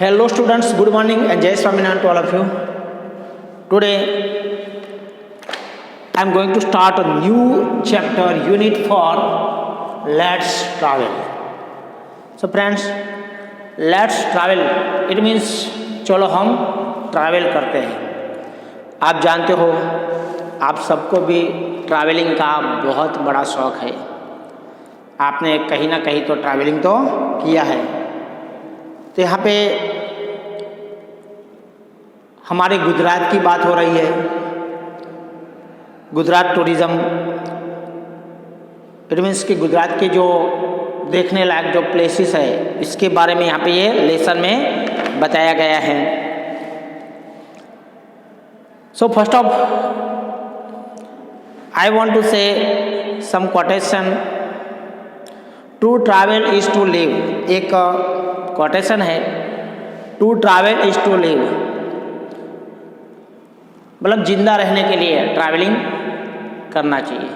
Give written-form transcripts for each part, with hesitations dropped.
Hello students, good morning and Jai Swaminarayan to all of you. Today I am going to start a new chapter, unit 4, Let's Travel. So friends, Let's Travel, it means चलो हम travel करते हैं। आप जानते हो, आप सबको भी ट्रैवलिंग का बहुत बड़ा शौक़ है। आपने कहीं ना कहीं तो ट्रैवलिंग तो किया है। तो यहाँ पे हमारे गुजरात की बात हो रही है। गुजरात टूरिज़्म, इट मीन्स कि गुजरात के जो देखने लायक जो प्लेसेस है, इसके बारे में यहाँ पे ये लेसन में बताया गया है। So first of I want to say some quotation, to travel is to live. एक कोटेशन है, to travel is to live, मतलब जिंदा रहने के लिए ट्रैवलिंग करना चाहिए।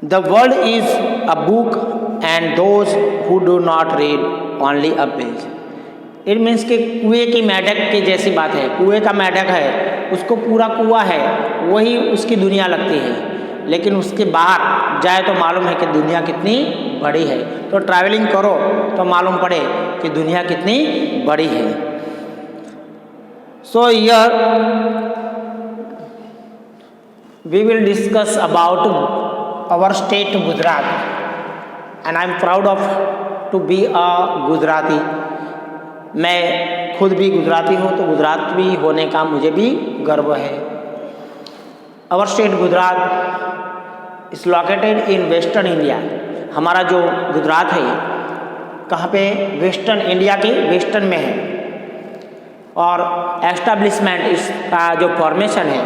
The world is a book and those who do not read only a page. It means कि कुएं की मेंढक की जैसी बात है। कुएं का मेंढक है, उसको पूरा कुआं है, वही उसकी दुनिया लगती है, लेकिन उसके बाहर जाए तो मालूम है कि दुनिया कितनी बड़ी है। तो ट्रैवलिंग करो तो मालूम पड़े कि दुनिया कितनी बड़ी है। So here we will discuss about our state Gujarat and I am proud of to be a Gujarati. मैं खुद भी गुजराती हूँ, तो गुजराती होने का मुझे भी गर्व है। Our state Gujarat is located in western India. हमारा जो गुजरात है कहाँ पे? वेस्टर्न इंडिया के वेस्टर्न में है। और एस्टेब्लिशमेंट इसका जो फॉर्मेशन है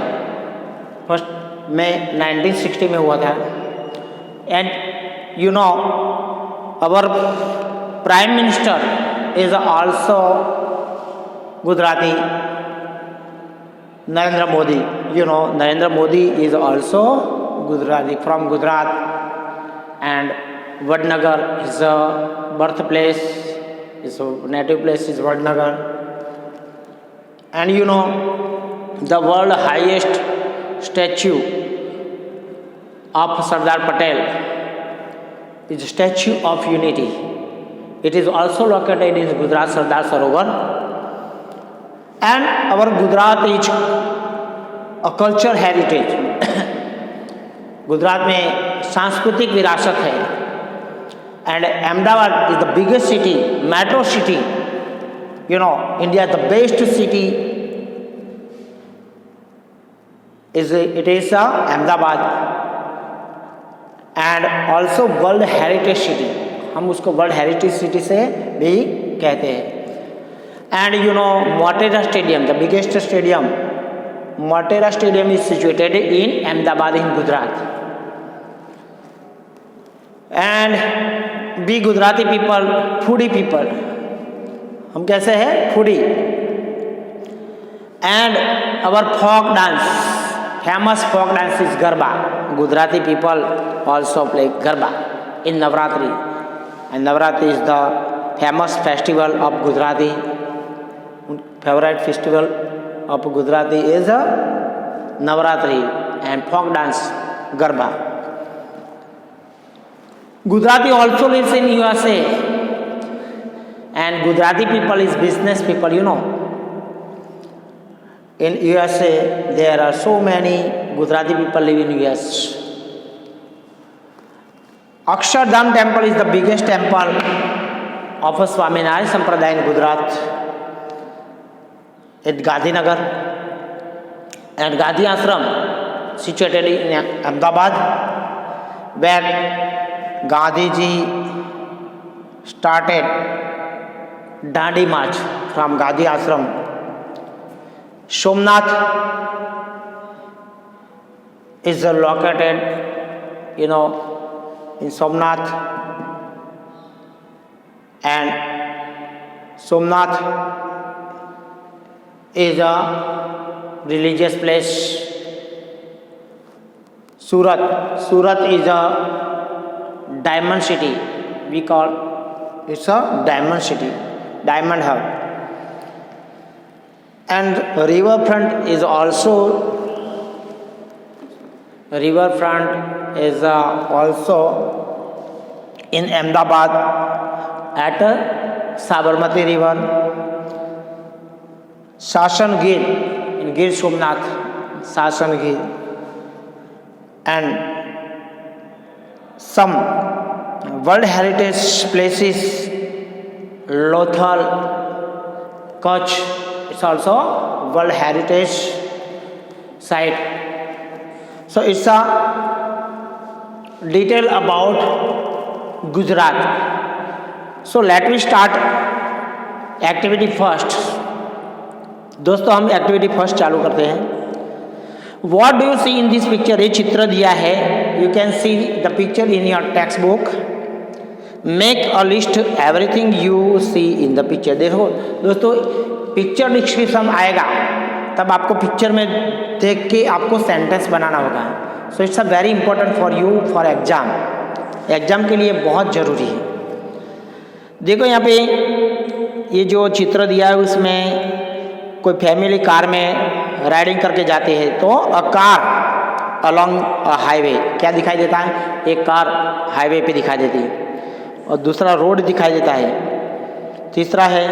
फर्स्ट में 1960 में हुआ था। And you know our prime minister is also Gujarati, Narendra Modi. You know, Narendra Modi is also Gujarati, from Gujarat, and Vadnagar, his birthplace, his native place is Vadnagar. And you know, the world highest statue of Sardar Patel is Statue of Unity. It is also located in Gujarat, Sardar Sarovar. And our Gujarat is a culture heritage. Gujarat में सांस्कृतिक विरासत है। And Ahmedabad is the biggest city, metro city, you know, India the best city is it is Ahmedabad. And also world heritage city, हम उसको world heritage city से भी कहते हैं। And you no Motera stadium, the biggest stadium, Motera Stadium is situated in Ahmedabad in Gujarat. And we Gujarati people, foodie people, हम कैसे हैं? foodie. And our folk dance, famous folk dance is Garba. Gujarati people also play Garba in Navratri. And Navratri is the famous festival of Gujarati. Favorite festival of Gujarati is a Navratri and folk dance Garba. Gujarati also lives in USA, and Gujarati people is business people, you know. In USA there are so many Gujarati people live in US. Akshardham temple is the biggest temple of a Swaminarayan Sampradaya in Gujarat. At Gandhinagar, and Gandhi Ashram situated in Ahmedabad, where Gandhi ji started Dandi March from Gandhi Ashram. Somnath is located, you know, in Somnath, and Somnath is a religious place. Surat is a diamond city. We call it's a diamond city. Diamond hub. And riverfront is also in Ahmedabad at Sabarmati River. Sashan Gir in Gir Somnath, Sashan Gir, and some World Heritage places, Lothal, Kutch. It's also World Heritage site. So it's a detail about Gujarat. So let me start activity first. दोस्तों हम activity first चालू करते हैं. What do you see in this picture? ये चित्र दिया है. You can see the picture in your textbook. Make a list everything you see in the picture. देखो दोस्तों, पिक्चर डिस्क्रिप्शन आएगा तब आपको पिक्चर में देख के आपको सेंटेंस बनाना होगा. So it's a very important for you for exam. Exam के लिए बहुत ज़रूरी है. देखो यहाँ पे ये जो चित्र दिया है उसमें कोई फैमिली कार में राइडिंग करके जाते हैं तो a car along a highway क्या दिखाई देता है? एक कार हाईवे पे दिखाई देती है. और दूसरा रोड दिखाई देता है. तीसरा है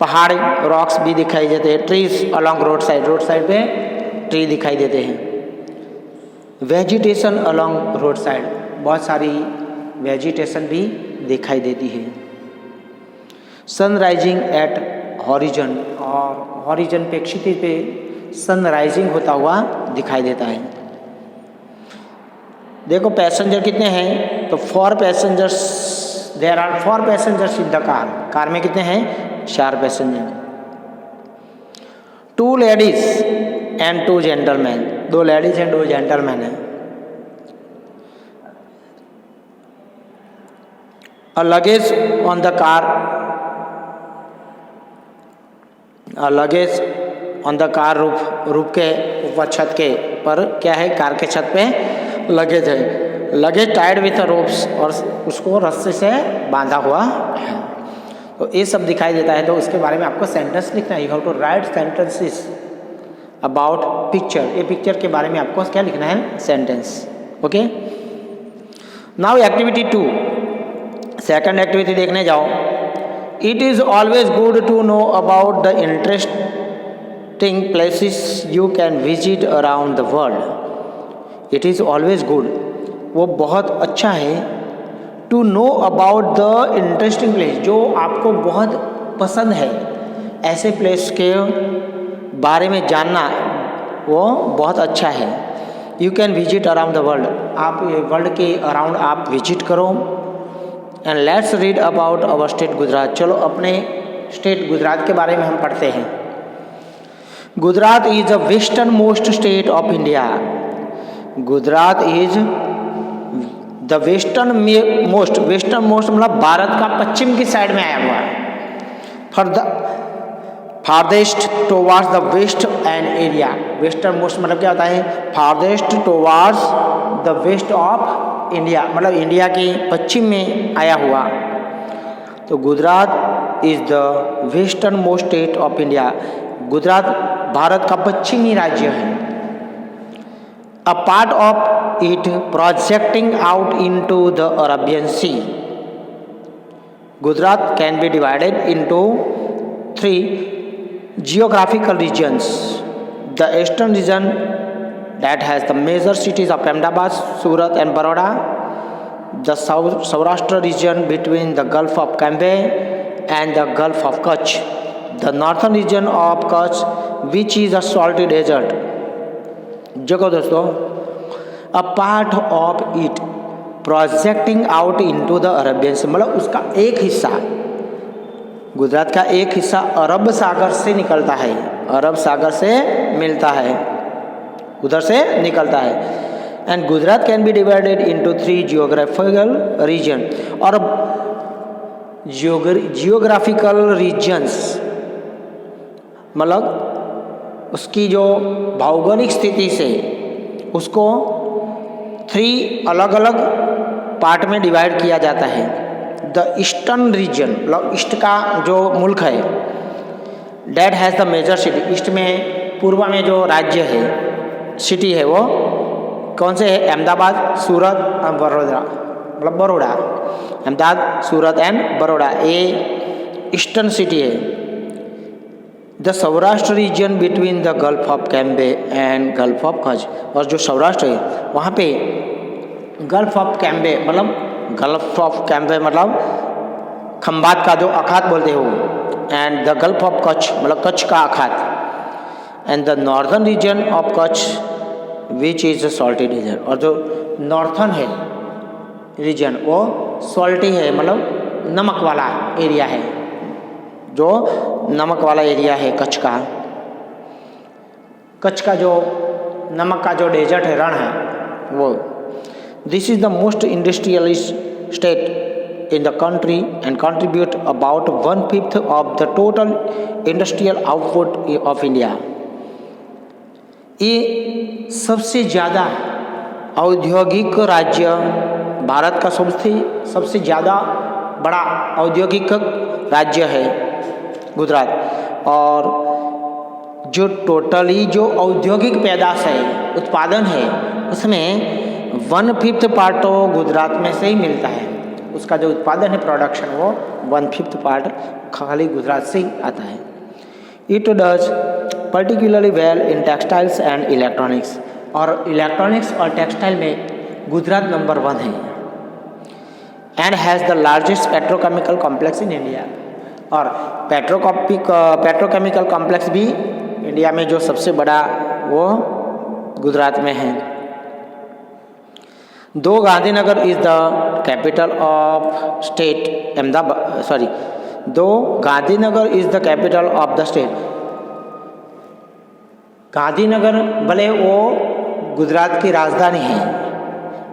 पहाड़, रॉक्स भी दिखाई देते हैं. ट्रीज अलोंग रोड साइड पे ट्री दिखाई देते हैं. वेजिटेशन अलोंग रोड साइड, बहुत सारी वेजिटेशन भी दिखाई देती है. सनराइजिंग एट हॉरिजन, और हॉरिजन पे क्षितिज पे सनराइजिंग होता हुआ दिखाई देता है. देखो पैसेंजर कितने हैं? तो 4 passengers, there are 4 passengers in the car. Car में कितने हैं? 4 passenger. 2 ladies and 2 gentleman, 2 ladies and 2 gentleman हैं. A luggage on the car, luggage on the car roof के ऊपर छत के पर क्या है? कार के छत पे लगेज है. लगेज टाइड विथ रोप्स, और उसको रस्से से बांधा हुआ है. तो ये सब दिखाई देता है. तो उसके बारे में आपको सेंटेंस लिखना है. You have to write sentences about picture. ये पिक्चर के बारे में आपको क्या लिखना है? Sentence. Okay. Now activity 2, second activity देखने जाओ. It is always good to know about the interesting places you can visit around the world. It is always good, वो बहुत अच्छा है. To know about the interesting place, जो आपको बहुत पसंद है, ऐसे प्लेस के बारे में जानना वो बहुत अच्छा है. You can visit around the world, आप ये वर्ल्ड के अराउंड आप विजिट करो. And let's read about our state Gujarat. चलो अपने स्टेट गुजरात के बारे में हम पढ़ते हैं. Gujarat is the western most state of India. Gujarat is the western most मतलब भारत का पश्चिम की साइड में आया हुआ है. Farthest towards the west end area. Western most मतलब क्या होता है? Farthest towards the west of India, मतलब इंडिया के पश्चिम में आया हुआ. तो Gujarat is the western most state of India. Gujarat Bharat का पश्चिमी राज्य है. A part of it projecting out into the Arabian Sea. Gujarat can be divided into 3 geographical regions. The eastern region that has the major cities of Ahmedabad, Surat and Baroda. The Saurashtra region between the Gulf of Cambay and the Gulf of Kutch. The northern region of Kutch, which is a salty desert. देखो दोस्तों, a part of it projecting out into the Arabian Sea, मतलब उसका एक हिस्सा, गुजरात का एक हिस्सा अरब सागर से निकलता है, अरब सागर से मिलता है, उधर से निकलता है. And Gujarat can be divided into 3 geographical region. और जियोग्राफिकल रीजन्स मतलब उसकी जो भौगोलिक स्थिति से उसको 3 अलग अलग पार्ट में डिवाइड किया जाता है. द ईस्टर्न रीजन, मतलब ईस्ट का जो मुल्क है, that has the major city, east में पूर्व में जो राज्य है, सिटी है, वो कौन से है? अहमदाबाद, सूरत और बड़ौदा, मतलब बड़ौदा। अहमदाबाद, सूरत एंड बड़ौदा, ये ईस्टर्न सिटी है। The Saurashtra region between the gulf of Cambay and gulf of Kutch, और जो सौराष्ट्र है वहाँ पे गल्फ ऑफ कैम्बे, मतलब गल्फ ऑफ कैम्बे मतलब खंबात का जो अखात बोलते हो, and the gulf of Kutch मतलब कच्छ का अखात, and the northern region of Kutch which is salty region, और जो नॉर्थन है रीजन वो सॉल्टी है, मतलब नमक वाला एरिया है, जो नमक वाला एरिया है कच्छ का। कच्छ का जो नमक का जो डेजर्ट है, रण है वो। This is the most industrialist state in the country and contribute about 1/5 of the total industrial output of India. ये सबसे ज़्यादा औद्योगिक राज्य, भारत का सबसे ज़्यादा बड़ा औद्योगिक राज्य है गुजरात, और जो टोटली जो औद्योगिक पैदाश है, उत्पादन है, उसमें 1/5 पार्ट तो गुजरात में से ही मिलता है। उसका जो उत्पादन है, प्रोडक्शन, वो 1/5 पार्ट खाली गुजरात से ही आता है। It does particularly well in textiles and electronics, और इलेक्ट्रॉनिक्स और टेक्सटाइल में गुजरात नंबर 1 है। And has the largest petrochemical complex in India, और पेट्रोकेमिकल कॉम्प्लेक्स भी इंडिया में जो सबसे बड़ा वो गुजरात में है। Though Gandhinagar is the capital of state though Gandhinagar is the capital of the state. Gandhinagar भले वो गुजरात की राजधानी है,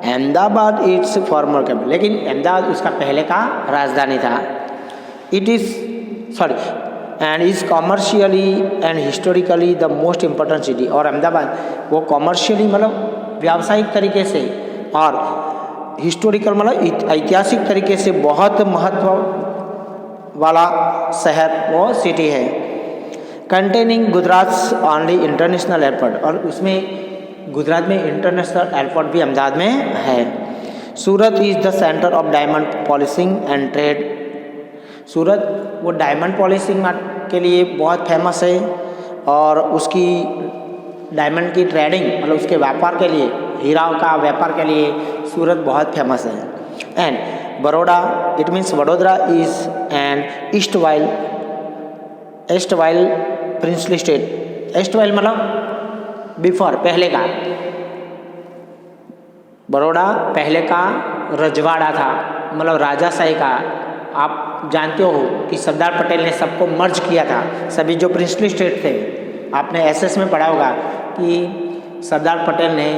अहमदाबाद इट्स फॉर्मर कैपिटल, लेकिन अहमदाबाद उसका पहले का राजधानी था। It is and is commercially and historically the most important city, और अहमदाबाद वो कॉमर्शियली मतलब व्यावसायिक तरीके से और हिस्टोरिकल मतलब ऐतिहासिक तरीके से बहुत महत्व वाला शहर वो सिटी है। Containing Gujarat only international airport, और उसमें गुजरात में इंटरनेशनल एयरपोर्ट भी अहमदाबाद में है। Surat is the centre of diamond polishing and trade, Surat वो डायमंड पॉलिशिंग के लिए बहुत फेमस है, और उसकी डायमंड की ट्रेडिंग मतलब उसके व्यापार के लिए, हीरा का व्यापार के लिए सूरत बहुत फेमस है। And Baroda, it means Vadodara is an east while princely state. East while मतलब बिफोर, पहले का, बड़ौदा पहले का रजवाड़ा था, मतलब राजाशाही का। आप जानते हो कि सरदार पटेल ने सबको मर्ज किया था, सभी जो प्रिंसली स्टेट थे, आपने एसएस में पढ़ा होगा कि सरदार पटेल ने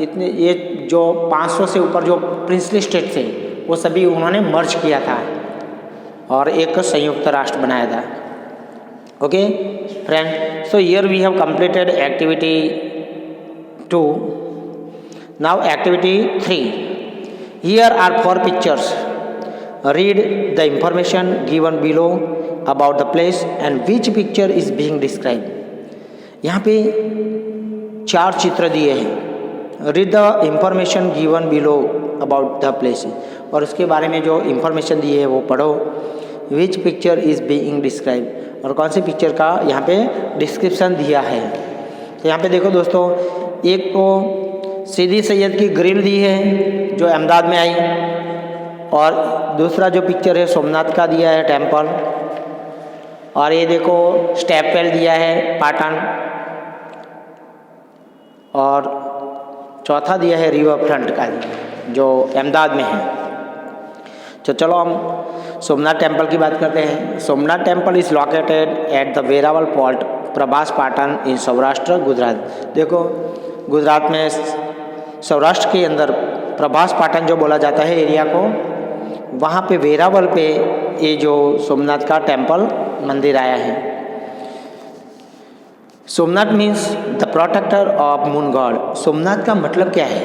इतने ये जो 500 से ऊपर जो प्रिंसली स्टेट थे वो सभी उन्होंने मर्ज किया था और एक संयुक्त राष्ट्र बनाया था। Okay friend, so here we have completed activity 2. Now activity 3. Here are 4 pictures. Read the information given below about the place and which picture is being described. यहाँ पे 4 चित्र दिए हैं। Read the information given below about the place, और उसके बारे में जो information दी है वो पढ़ो। Which picture is being described, और कौन सी पिक्चर का यहाँ पे डिस्क्रिप्शन दिया है। तो यहाँ पे देखो दोस्तों, एक तो सीदी सैयद की ग्रिल दी है जो अहमदाबाद में आई, और दूसरा जो पिक्चर है सोमनाथ का दिया है टेम्पल, और ये देखो स्टेप वेल दिया है पाटन, और चौथा दिया है रिवर फ्रंट का जो अहमदाबाद में है। तो चलो हम सोमनाथ टेम्पल की बात करते हैं। Somnath temple is located at the Veraval port Prabhas Patan in Saurashtra Gujarat. देखो गुजरात में सौराष्ट्र के अंदर प्रभास पाटन जो बोला जाता है एरिया को, वहाँ पे वेरावल पे ये जो सोमनाथ का टेम्पल मंदिर आया है। Somnath means the protector of moon god. Somnath का मतलब क्या है?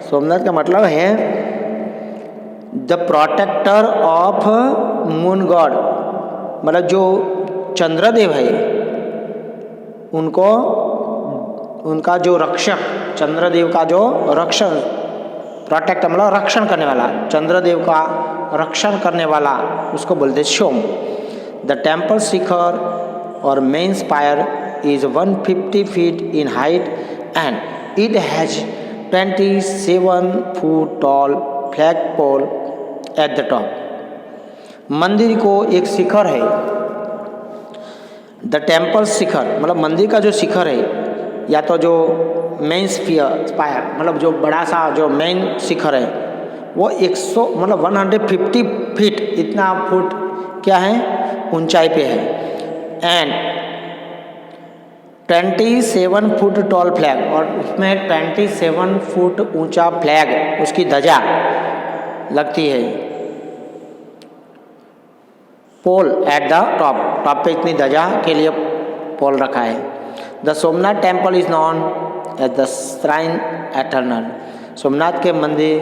सोमनाथ का मतलब है the protector of moon god, मतलब जो चंद्रदेव है उनको, उनका जो रक्षक, चंद्रदेव का जो रक्षण, प्रोटेक्टर मतलब रक्षण करने वाला, चंद्रदेव का रक्षण करने वाला, उसको बोलते सोम। द टेम्पल शिखर और main spire is 150 feet in height and it has 27 foot tall flagpole at the top। मंदिर को एक शिखर है, द टेम्पल शिखर मतलब मंदिर का जो शिखर है, या तो जो मेन स्पायर मतलब जो बड़ा सा जो मेन शिखर है वो 100 मतलब 150 फीट इतना फुट क्या है ऊंचाई पे है, एंड 27 फुट टॉल फ्लैग, और उसमें 27 फुट ऊंचा फ्लैग, उसकी ध्वजा लगती है, pole at the top, top पे इतनी ध्वजा के लिए पोल रखा है। The Somnath temple is known as the shrine eternal. Somnath के मंदिर,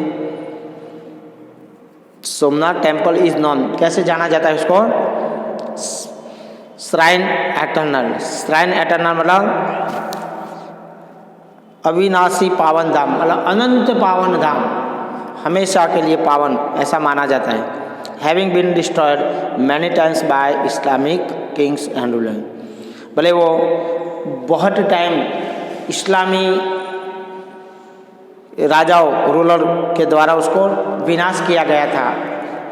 सोमनाथ टेम्पल इज नॉन कैसे जाना जाता है उसको, श्राइन एटर्नल। श्राइन एटर्नल मतलब अविनाशी पावन धाम, मतलब अनंत पावन धाम, हमेशा के लिए पावन ऐसा माना जाता है। Having been destroyed many times by Islamic kings and ruler, भले वो बहुत टाइम इस्लामी राजाओं रूलर के द्वारा उसको विनाश किया गया था।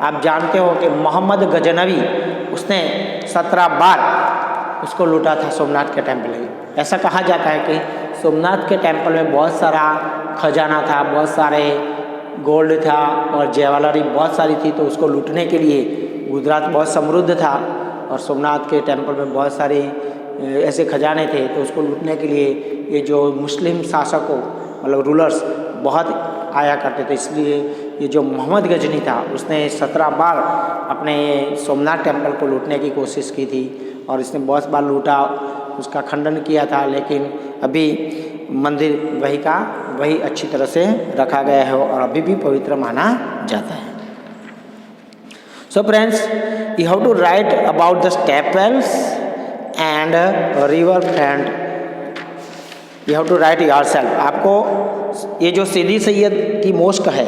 आप जानते हो कि मोहम्मद गजनवी उसने 17 बार उसको लूटा था सोमनाथ के टेम्पल में। ऐसा कहा जाता है कि सोमनाथ के टेम्पल में बहुत सारा खजाना था, बहुत सारे गोल्ड था और ज्वेलरी बहुत सारी थी, तो उसको लूटने के लिए, गुजरात बहुत समृद्ध था और सोमनाथ के टेम्पल में बहुत सारे ऐसे खजाने थे, तो उसको लूटने के लिए ये जो मुस्लिम शासकों मतलब रूलर्स बहुत आया करते थे। इसलिए ये जो मोहम्मद गजनी था उसने 17 बार अपने सोमनाथ टेम्पल को लूटने की कोशिश की थी और इसने बहुत बार लूटा, उसका खंडन किया था, लेकिन अभी मंदिर वही का वही अच्छी तरह से रखा गया है और अभी भी पवित्र माना जाता है। So friends, you have to write about the stepwells and river front, you have to write yourself. आपको ये जो सीधी सैयद की मोस्क है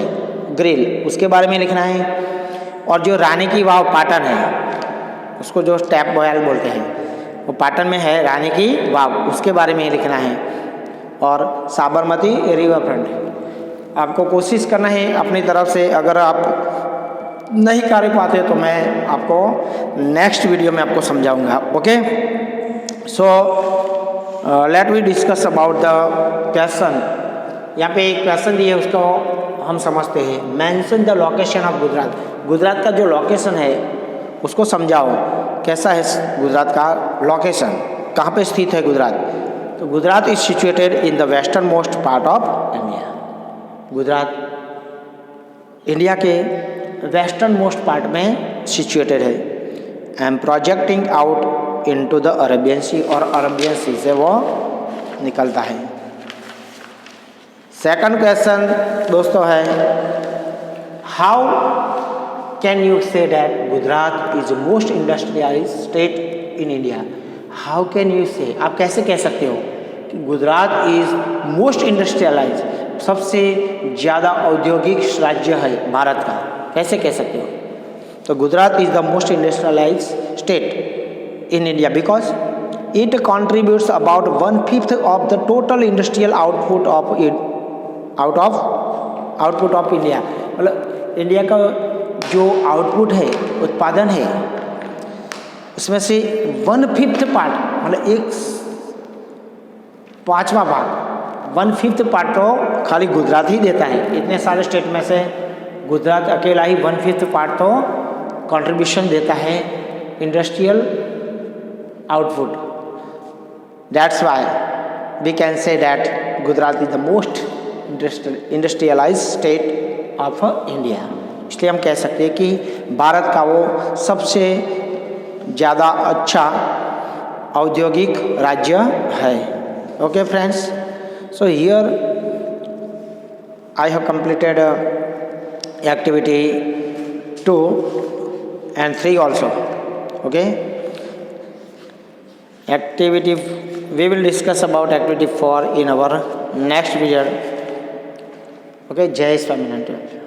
ग्रिल, उसके बारे में लिखना है, और जो रानी की वाव पाटन है उसको जो स्टेप वेल बोलते हैं, वो पाटन में है रानी की वाव, उसके बारे में लिखना है, और साबरमती रिवर फ्रंट। आपको कोशिश करना है अपनी तरफ से, अगर आप नहीं कर पाते तो मैं आपको नेक्स्ट वीडियो में आपको समझाऊंगा। Okay, so let we discuss about the question. यहाँ पे एक क्वेश्चन दिए, उसको हम समझते हैं। Mention the location of Gujarat, Gujarat का जो लोकेशन है उसको समझाओ, कैसा है गुजरात का लोकेशन, कहाँ पे स्थित है गुजरात। तो Gujarat is situated in the western most part of India. Gujarat India के वेस्टर्न मोस्ट पार्ट में सिचुएटेड है, and projecting out into the Arabian Sea, और अरेबियन सी से वो निकलता है। सेकंड क्वेश्चन दोस्तों है, हाउ कैन यू से that Gujarat is most industrialised state in India. How can you से, आप कैसे कह सकते हो कि गुजरात इज मोस्ट इंडस्ट्रियलाइज, सबसे ज़्यादा औद्योगिक राज्य है भारत का, कैसे कह सकते हो। तो Gujarat is the most industrialise state in India because it contributes about 1/5 of the total industrial output of India. मतलब इंडिया का जो आउटपुट है, उत्पादन है, उसमें से 1/5 पार्ट मतलब 1/5 भाग 1/5 पार्ट तो खाली गुजरात ही देता है। इतने सारे स्टेट में से गुजरात अकेला ही 1/5 पार्ट तो कंट्रीब्यूशन देता है industrial output. That's why we can say that Gujarat is the most industrialised state of India. इसलिए हम कह सकते हैं कि भारत का वो सबसे ज़्यादा अच्छा औद्योगिक राज्य है। Okay friends, so here I have completed activity 2 and 3 also. Okay, activity, we will discuss about activity 4 in our next video. Okay, Jai Swaminarayan.